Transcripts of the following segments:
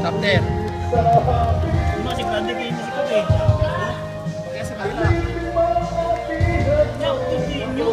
Tapter. Masih grande kayo ni si Kobe. Kaya sa kanila. Ciao, Tino.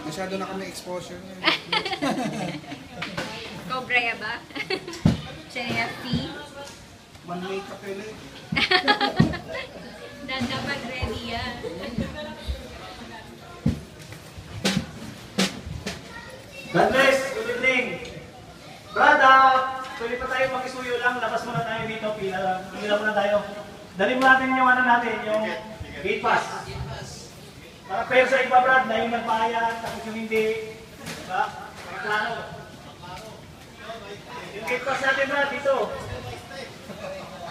Masyado na kami exposure niya. Cobra ya ba? Siya P. One way ka pala. Dapat ready yan. God bless. Good evening. Brad, pwede pa tayo makisuyo lang. Labas muna tayo dito. Pila muna tayo. Dali mo natin yung ano natin, yung gate pass. Para fair sa iba, Brad, na yung nagpahayag, tapos yung hindi. Diba? Klaro. Yung gate pass natin, Brad, dito.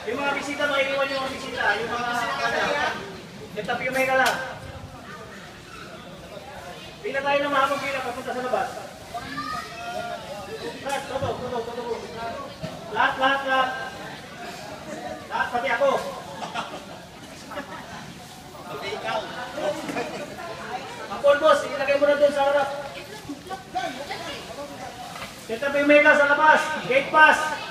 Yung mga bisita, makikiwan yung mga bisita. Yung mga yung tapi yung may kala. Pila tayo ng mahabang pila, papunta sa labas. Brad, todo. Lahat. Lahat, pati ako. Apol, boss, ilagay mo na doon sa harap. Set up yung mega sa labas. Gate pass.